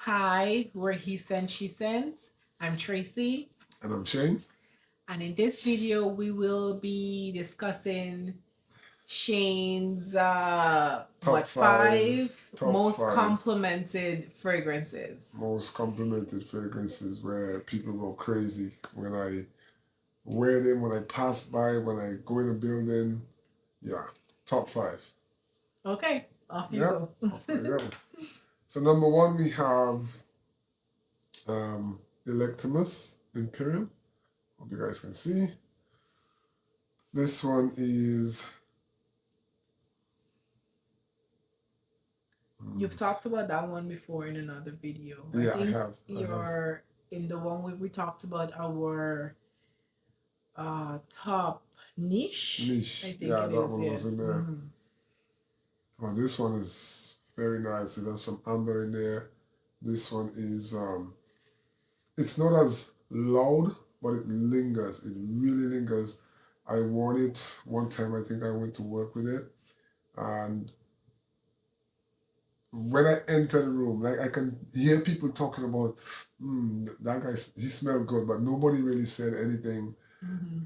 Hi, we're He Sent, She Sent. I'm Tracy. And I'm Shane. And in this video, we will be discussing Shane's five most complimented fragrances. Most complimented fragrances where people go crazy when I wear them, when I pass by, when I go in a building. Yeah, top 5. Okay, off you go. Off I go. So number 1 we have ELECTIMUSS IMPERIUM. Hope you guys can see. This one is... You've talked about that one before in another video. Yeah, I have. You're in the one where we talked about our top niche. I think that one was in there. Well, this one is very nice. It has some amber in there. This one is it's not as loud, but it lingers. It really lingers. I worn it one time. I think I went to work with it, and when I enter the room, like I can hear people talking about, that guy, he smelled good, but nobody really said anything.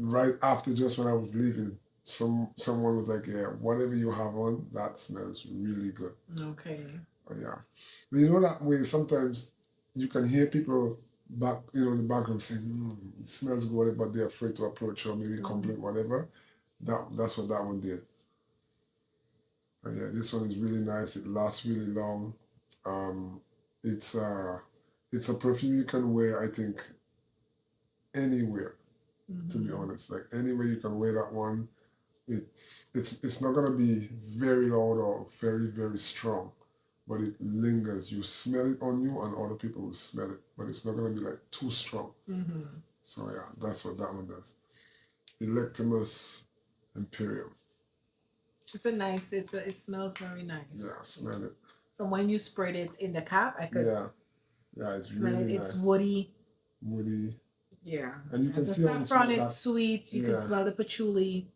Right after, just when I was leaving, someone was like, yeah, whatever you have on, that smells really good. Okay. Oh, yeah. But you know that way, sometimes you can hear people back, in the background saying, it smells good, but they're afraid to approach or maybe compliment, whatever. That's what that one did. But yeah, this one is really nice. It lasts really long. It's a perfume you can wear, I think, anywhere. To be honest, like anywhere you can wear that one. It's not gonna be very loud or very, very strong, but it lingers. You smell it on you, and other people will smell it, but it's not gonna be like too strong. So yeah, that's what that one does. ELECTIMUSS IMPERIUM. It's a nice. It smells very nice. Yeah, smell it. From when you sprayed it in the cap, I could. Yeah, it's really nice. It's woody. Yeah. And you can see how it's not that sweet. You can smell the patchouli.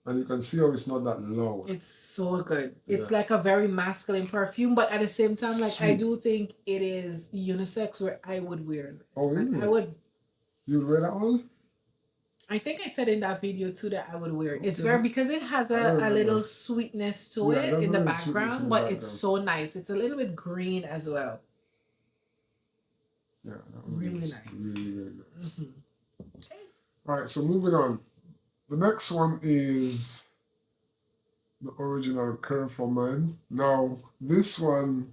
And you can see how it's not that loud. It's so good. It's like a very masculine perfume, but at the same time, like sweet. I do think it is unisex where I would wear it. Oh, really? I would. You'd wear that one? I think I said in that video too that I would wear it. It's very, because it has a little sweetness to it in the background, but it's so nice. It's a little bit green as well. Yeah, that was really nice. Really, really nice. Okay. All right, so moving on. The next one is the original CLAIRBORNE. Now, this one,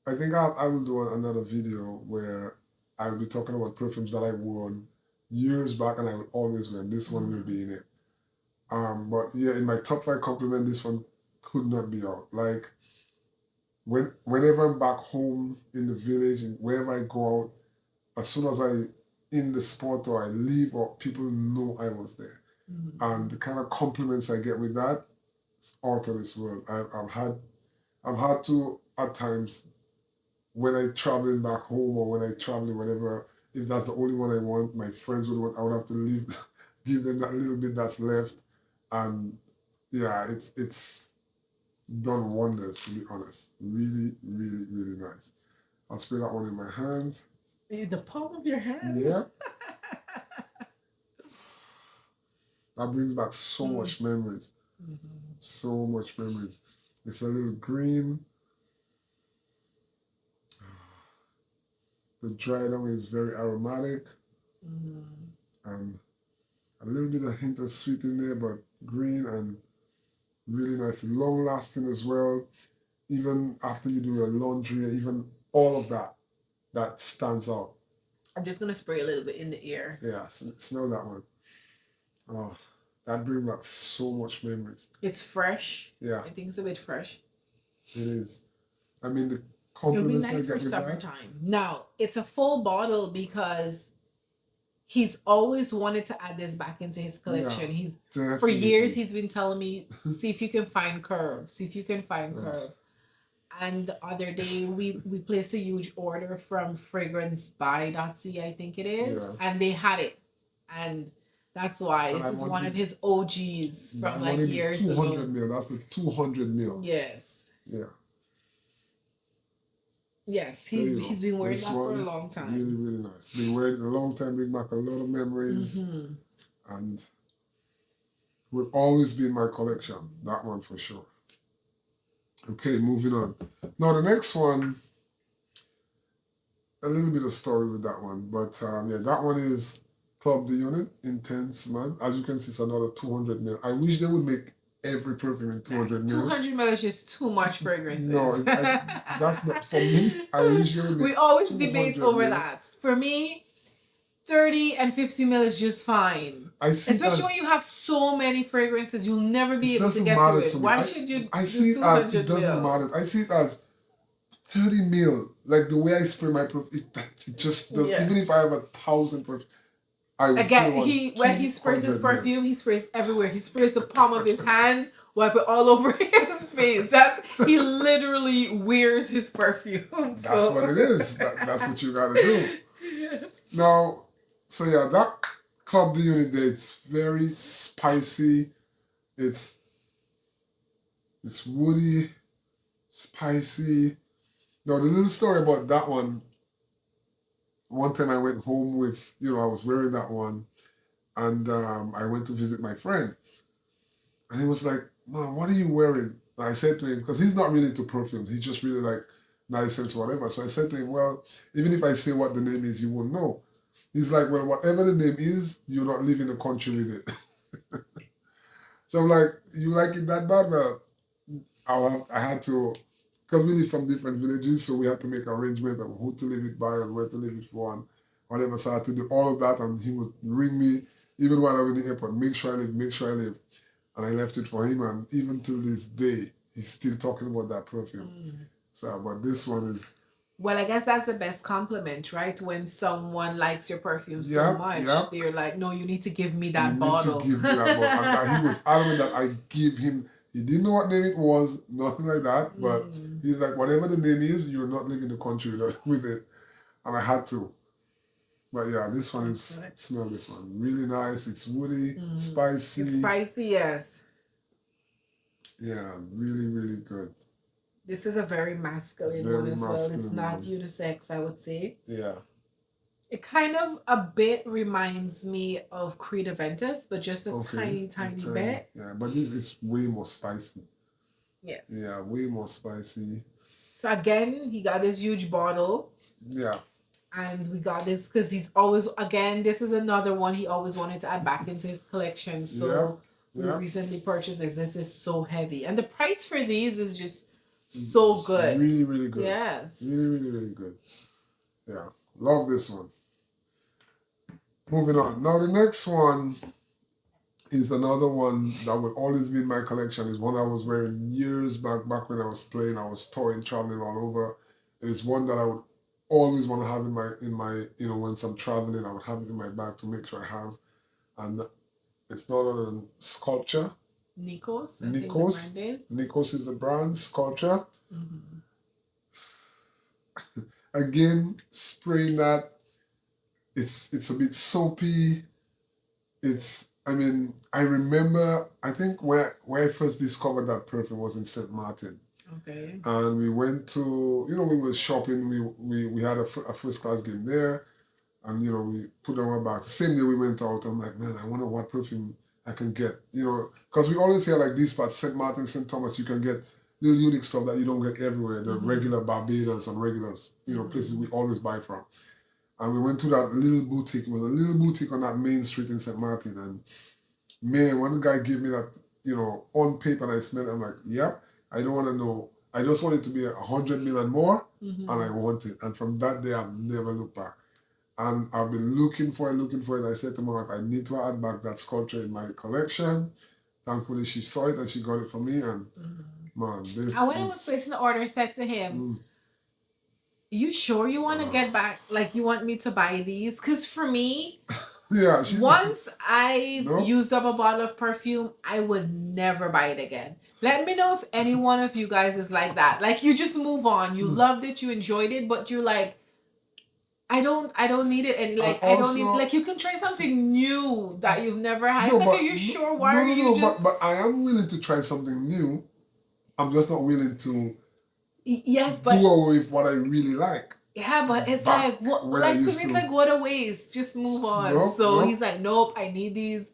I think I will do another video where I'll be talking about perfumes that I wore years back and I will always wear. This one will be in it. But yeah, in my top 5 compliment, this one could not be out. Like, whenever I'm back home in the village and wherever I go out, as soon as I in the spot or I leave, or people know I was there. And the kind of compliments I get with that, it's out of this world. I've had to at times when I traveling back home or when I traveling whatever, if that's the only one I want, my friends would want, I would have to leave, give them that little bit that's left. And yeah, it's done wonders, to be honest. Really, really, really nice. I'll spray that one in my hands. The palm of your hand? Yeah. That brings back so much memories. So much memories. It's a little green. The dry down is very aromatic. And a little bit of hint of sweet in there, but green and really nice. Long lasting as well. Even after you do your laundry, even all of that stands out. I'm just going to spray a little bit in the ear. Yeah, smell that one. Oh, that brings back so much memories. It's fresh. Yeah. I think it's a bit fresh. It is. I mean, the compliments it'll be nice for summertime. Now, it's a full bottle because he's always wanted to add this back into his collection. For years, he's been telling me, see if you can find Curve. See if you can find Curve. And the other day, we placed a huge order from fragrancebuy.ca, I think it is. Yeah. And they had it. And that's why this is one of his OGs from like years ago. 200 mil. That's the 200 mil. Yes. Yeah. Yes, he's been wearing that for a long time. Really, really nice. Been wearing it a long time, bring back a lot of memories. And will always be in my collection. That one for sure. Okay, moving on. Now the next one, a little bit of story with that one. But yeah, that one is Club the Unit, Intense Man. As you can see, it's another 200 ml. I wish they would make every perfume in 200 ml. 200 ml is just too much fragrances. No, that's not for me. I wish they would make we always debate over that. For me, 30 and 50 ml is just fine. Especially when you have so many fragrances, you'll never be able to get through it. Why should you I see it as, it doesn't matter. I see it as 30 ml. Like the way I spray my perfume, it just does. Even if I have 1,000 perfume, when he sprays his perfume, he sprays everywhere. He sprays the palm of his hand, wipe it all over his face. He literally wears his perfume. That's what it is. That's what you gotta do. Now, so yeah, that Club the Unit there, it's very spicy. It's woody, spicy. Now the little story about that one time I went home with, I was wearing that one, and I went to visit my friend. And he was like, "Man, what are you wearing?" And I said to him, because he's not really into perfumes, he's just really like nice scents, whatever. So I said to him, "Well, even if I say what the name is, you won't know." He's like, "Well, whatever the name is, you're not living the country with it." So I'm like, "You like it that bad?" Well, I had to, because we live from different villages, so we had to make arrangements of who to leave it by and where to leave it for and whatever. So I had to do all of that, and he would ring me even while I was in the airport, make sure I live. And I left it for him, and even till this day, he's still talking about that perfume. So, but this one is... Well, I guess that's the best compliment, right? When someone likes your perfume so much, they're like, "No, you need to give me that bottle." You need to give me that bottle. And he was adamant that I give him... He didn't know what name it was, nothing like that, but he's like, "Whatever the name is, you're not leaving the country with it." And I had to. But yeah, this one is... Smell this one. Really nice. It's woody, spicy. It's spicy, yes. Yeah, really, really good. This is a very masculine one as well. It's not unisex, I would say. Yeah. It kind of a bit reminds me of Creed Aventus, but just a tiny bit. Yeah, but it's way more spicy. Yes. Yeah, way more spicy. So again, he got this huge bottle. Yeah. And we got this because he's always, again, this is another one he always wanted to add back into his collection. So we recently purchased this. This is so heavy. And the price for these is just so good. Really, really good. Yes. Really, really, really good. Yeah. Love this one. Moving on. Now the next one is another one that will always be in my collection. It's one I was wearing years back when I was playing. I was touring, traveling all over. It is one that I would always want to have in my when I'm traveling, I would have it in my bag to make sure I have. And it's not a Sculpture. NIKOS. NIKOS is the brand. Sculpture. Again, spraying that. It's a bit soapy. I remember, I think where I first discovered that perfume was in St. Martin. Okay. And we went to, we were shopping. We had a first class game there, and we put on our bags. The same day we went out, I'm like, man, I wonder what perfume I can get. Because we always hear like these parts, St. Martin, St. Thomas, you can get little unique stuff that you don't get everywhere. The regular Barbados and regulars, places we always buy from. And we went to that little boutique. It was a little boutique on that main street in St. Martin. And man, one guy gave me that, on paper, and I smelled it. I'm like, yep. I don't want to know. I just want it to be 100 ml and more, and I want it. And from that day, I've never looked back. And I've been looking for it. I said to my wife, I need to add back that Sculpture in my collection. Thankfully, she saw it and she got it for me. And man, this. And when I was placing the order, I said to him, "You sure you want to get back? Like, you want me to buy these? Because for me." Yeah. Once I used up a bottle of perfume, I would never buy it again. Let me know if any one of you guys is like that. Like, you just move on. You loved it, you enjoyed it, but you're like, I don't need it. And like, I don't need, like, you can try something new that you've never had. It's like, are you sure? Why are you just... But I am willing to try something new. I'm just not willing to Yes, but do away with what I really like. Yeah, but it's like what? Like to me, it's like what a waste. Just move on. Nope, So nope. he's like, nope, I need these.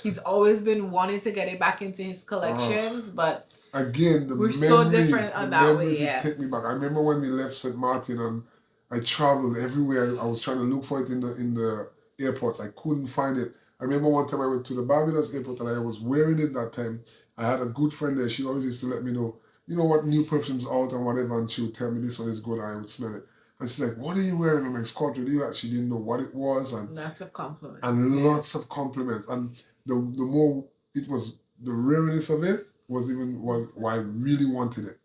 He's always been wanting to get it back into his collections, but again, we're so different on that way. Yeah. Take me back. I remember when we left St. Martin and I traveled everywhere. I was trying to look for it in the airports. I couldn't find it. I remember one time I went to the Barbados airport and I was wearing it that time. I had a good friend there. She always used to let me know, you know what, new perfumes out and whatever, and she would tell me this one is good and I would smell it. And she's like, what are you wearing? I'm like, Scott, you actually didn't know what it was. And lots of compliments. And lots of compliments. And the more it was, the rareness of it was why I really wanted it.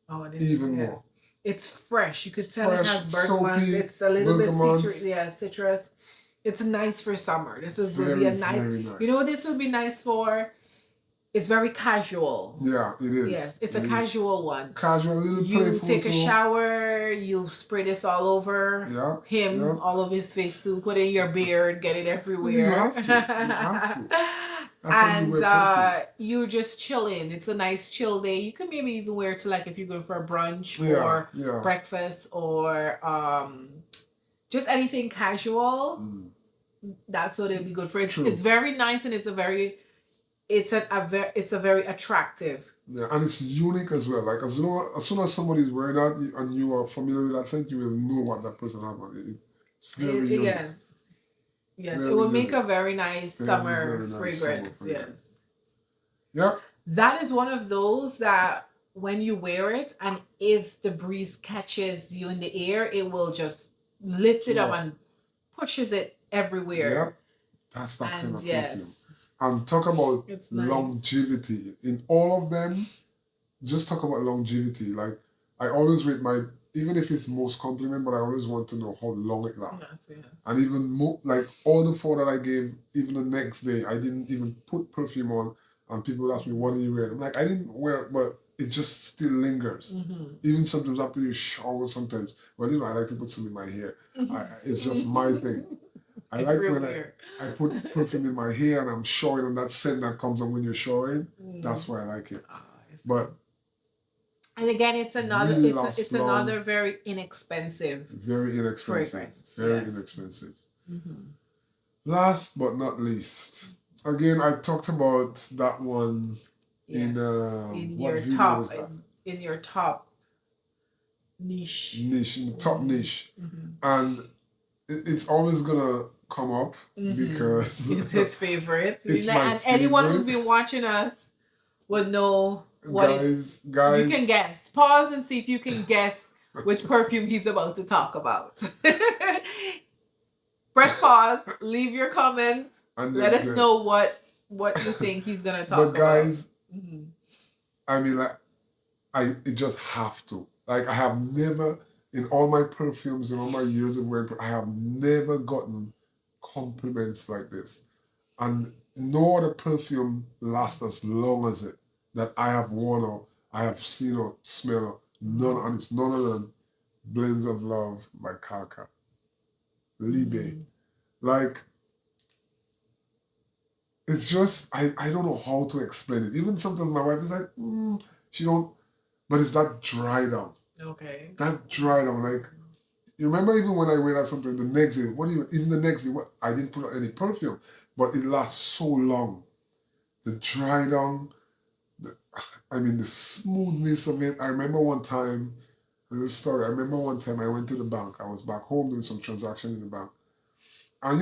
Oh, it is even more. It's fresh. You could tell it has bergamot. It's a little bit citrus. Yeah, citrus. It's nice for summer. This would be a nice. You know what this would be nice for? It's very casual. Yeah, it is. Yes, it's a casual one. Casual, little You take a shower, you spray this all over him, all over his face too. Put it in your beard, get it everywhere. You have to. You have to. And you're just chilling. It's a nice chill day. You can maybe even wear it to like if you're going for a brunch or breakfast or just anything casual. That's what it'd be good for. It's very nice and it's a very attractive. Yeah, and it's unique as well. Like as soon as somebody's wearing that and you are familiar with that scent, you will know what that person has on. It's very unique. Yes, it will make a very nice summer fragrance. Yes. Yeah. That is one of those that when you wear it and if the breeze catches you in the air, it will just lift it up and pushes it everywhere. Yep. That's that kind of perfume. And talk about longevity. In all of them, just talk about longevity. Like, I always rate even if it's most compliment, but I always want to know how long it lasts. Yes. And even more, like all the 4 that I gave, even the next day, I didn't even put perfume on. And people would ask me, what are you wearing? I'm like, I didn't wear it, but it just still lingers. Even sometimes after you shower sometimes. Well, I like to put some in my hair. It's just my thing. I like when I put perfume in my hair and I'm showering and that scent that comes on when you're showering. That's why I like it. But and again, it's another really it's another very inexpensive. Very inexpensive. Very inexpensive. Last but not least, again, I talked about that one in what video was that? In your top niche. In the top niche. And it's always gonna come up because it's his favorite. It's my and anyone who's been watching us would know what guys, you can guess. Pause and see if you can guess which perfume he's about to talk about. Press pause, leave your comment, and let us know what you think he's gonna talk about. But guys, I mean, it just have to. Like, I have never, in all my perfumes and all my years of wearing, I have never gotten compliments like this. And no other perfume lasts as long as it that I have worn or I have seen or smelled. And it's none other than Blends of Love by KHALTAT. LIEBE. Like, it's just, I don't know how to explain it. Even sometimes my wife is like, she don't, but it's that dry down. Okay. That dry down, like, you remember even when I wear that something the next day, even the next day, I didn't put on any perfume, but it lasts so long. The dry down, the smoothness of it. I remember one time, a little story, I remember one time I went to the bank. I was back home doing some transaction in the bank. And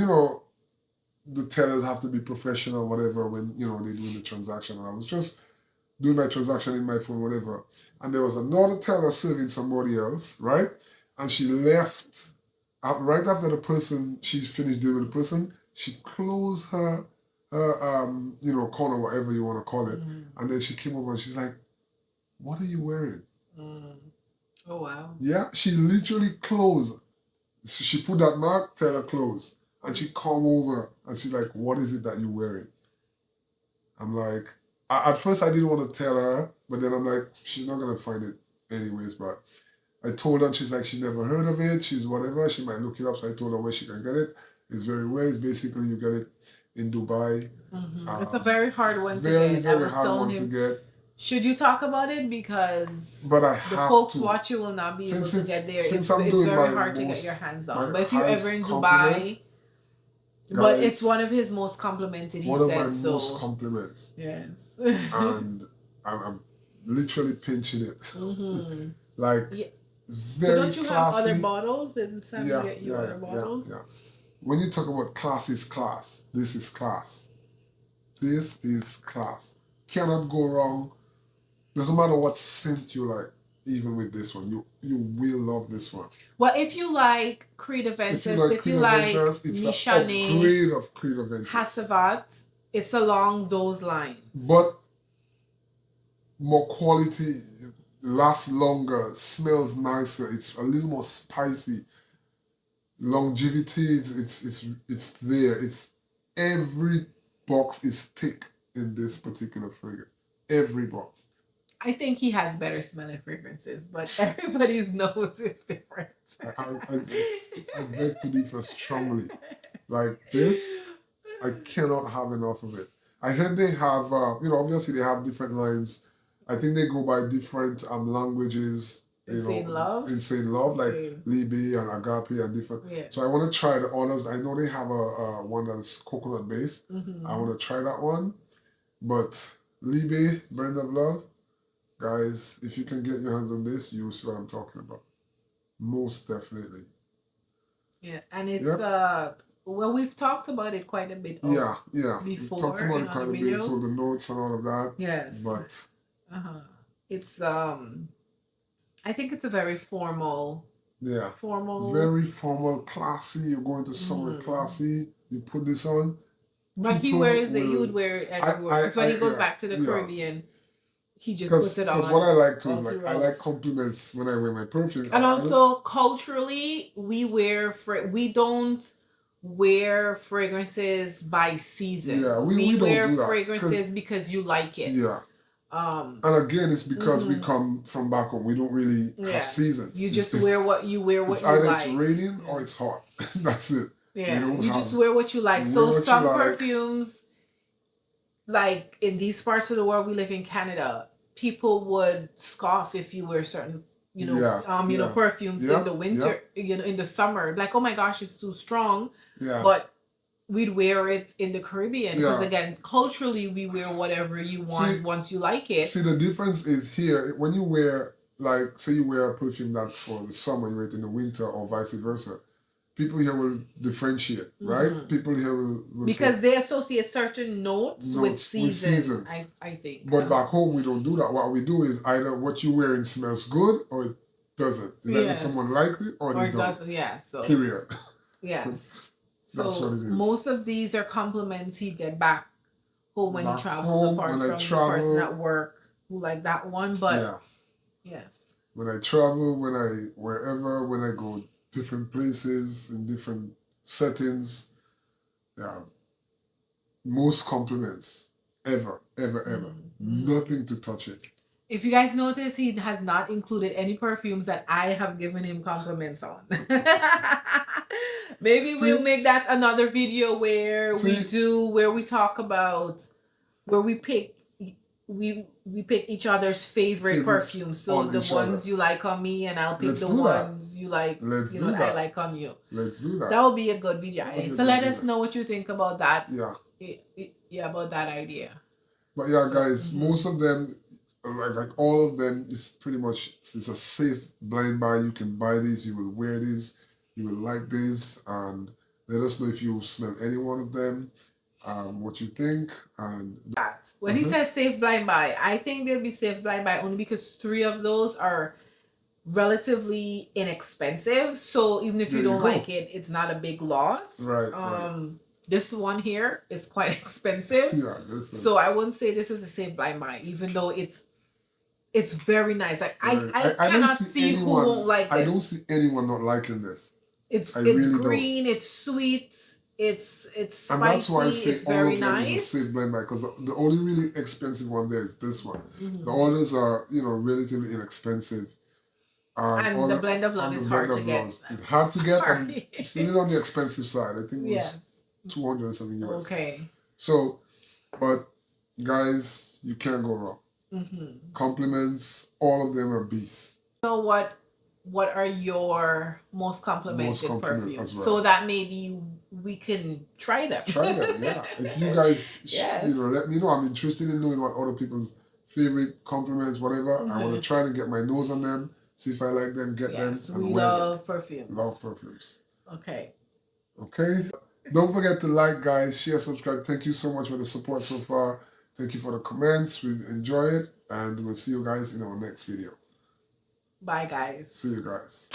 the tellers have to be professional, whatever, when, they're doing the transaction. And I was just doing my transaction in my phone, whatever. And there was another teller serving somebody else, right? And she left. Right after the person, she's finished dealing with the person, she closed her corner, whatever you want to call it. And then she came over and she's like, what are you wearing? Oh, wow. Yeah, she literally closed. She put that mark, teller closed. And she come over and she's like, what is it that you're wearing? I'm like, at first I didn't want to tell her, but then I'm like, she's not going to find it anyways. But I told her, and she's like, she never heard of it. She's whatever. She might look it up. So I told her where she can get it. It's very rare. It's basically you get it in Dubai. It's a very hard one to get. Very hard one to get. Should you talk about it? Because but I the have folks to. watching will not be able to get there. Since It's I'm doing very my hard to get most, your hands my on. But if you're ever in compliment, Dubai, but guys, it's one of his most complimented. He one of said my so. most compliments. Yes. And I'm literally pinching it. Mm-hmm. Like Yeah. very So don't you classy. have other bottles? Then Sam Yeah, get you other bottles. Yeah. When you talk about class is class, this is class. This is class. Cannot go wrong. Doesn't matter what scent you like, even with this one. You will love this one. Well, if you like Creed Aventus, if you like it's an upgrade of Creed Aventus. Hassavat, it's along those lines. But more quality, lasts longer, smells nicer, it's a little more spicy. Longevity, it's there. It's every box is thick in this particular fragrance. Every box. I think he has better smelling fragrances, but everybody's nose is different. I beg to differ strongly. Like this, I cannot have enough of it. I heard they have, obviously they have different lines. I think they go by different languages. Insane Love, like LIEBE and Agape and different. Yeah. So I want to try the others. I know they have a one that is coconut based. Mm-hmm. I want to try that one. But LIEBE, Brand of Love, guys, if you can get your hands on this, you'll see what I'm talking about. Most definitely. Yeah, and it's well, we've talked about it quite a bit. Before we've talked about it quite a bit, so the notes and all of that. Yes, but it's I think it's a very formal. Yeah. Very formal, classy. You're going to somewhere classy. You put this on. But he wears it. He would wear it everywhere. Because when he goes back to the Caribbean, he just puts it on. Because what I like to is I like compliments when I wear my perfume. And also culturally, we don't wear fragrances by season. Yeah, we wear fragrances because you like it. Yeah. And again, it's because we come from back home. We don't really have seasons. You just wear what you wear. What it's you either like. It's raining or it's hot. That's it. Yeah, you just wear what you like. So some perfumes, like in these parts of the world, we live in Canada, people would scoff if you wear certain, perfumes in the winter, in the summer. Like, oh my gosh, it's too strong. Yeah. But we'd wear it in the Caribbean because again, culturally, we wear whatever you want once you like it. See, the difference is here when you wear, like, say you wear a perfume that's for the summer, you wear it in the winter, or vice versa. People here will differentiate, right? Mm-hmm. People here will because they associate certain notes with seasons. I think. But back home, we don't do that. What we do is either what you're wearing smells good or it doesn't. Is either someone liked it or they don't. Doesn't. Yeah. So. Period. Yes. So that's what it is. Most of these are compliments he get back home when he travels, apart from the person at work who like that one. But yes. When I travel, wherever, when I go different places, in different settings, most compliments ever. Mm-hmm. Nothing to touch it. If you guys notice, he has not included any perfumes that I have given him compliments on. Maybe we'll make that another video where we talk about where we pick each other's favorite perfumes. So the ones you like on me, and I'll pick the ones you like. I like on you. Let's do that. That would be a good video. So let us know what you think about that. Yeah. About that idea. But guys, most of them, like all of them, is pretty much it's a safe blind buy. You can buy these. You will wear these. You will like this, and let us know if you smell any one of them. What you think, and when he says safe blind buy, I think they'll be safe blind buy only because 3 of those are relatively inexpensive. So even if you don't like it, it's not a big loss. Right. This one here is quite expensive. So I wouldn't say this is a safe blind buy, even though it's very nice. Like I cannot see who won't like this. I don't see anyone not liking this. It's green. It's sweet. It's spicy. And that's why I say it's very nice. Safe blend buy, because the only really expensive one there is this one. Mm-hmm. The others are relatively inexpensive. And the blend of love is hard to get. It's hard to get, and it's a little on the expensive side. I think it was 200 something US. Okay. So, but guys, you can't go wrong. Compliments, all of them are beasts. So what are your most complimented perfumes? As well. So that maybe we can try them. Try them, yeah. If you guys, you know, let me know. I'm interested in knowing what other people's favorite compliments, whatever. I want to try to get my nose on them, see if I like them, get them, and we love perfumes. Love perfumes. Okay. Okay. Don't forget to like, guys, share, subscribe. Thank you so much for the support so far. Thank you for the comments. We enjoy it, and we'll see you guys in our next video. Bye, guys. See you guys.